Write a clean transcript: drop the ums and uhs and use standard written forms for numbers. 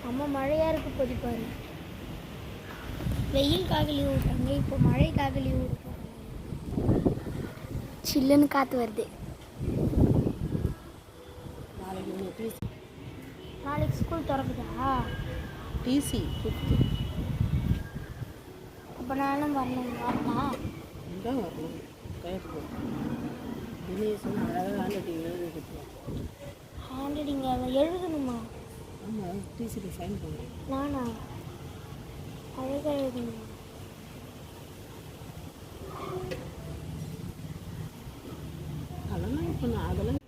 அம்மா மழையாக இருக்கு பொதிப்பாரு. வெயிலுக்காக லீவ் விட்டாங்க, இப்போ மழைக்காக லீவ் விட்டாங்க. சில்லுன்னு காற்று வருது. நாளைக்கு ஸ்கூல் திறக்குதா? DC fifth. அப்போ நானும் வரணும். வரலாம் இதான் வரணும். கையெழுத்து தினேஷ் அழகாக ஹேண்ட் ரைட்டிங் எழுதி கொடுத்துருவோம். ஹேண்ட் ரைட்டிங் எழுதணுமா? ஆமாம், டிசியில் சைன் பண்ணுறேன். நானா அழகாக எழுதணுமா? அதெல்லாம் இப்போ நான் அதெல்லாம்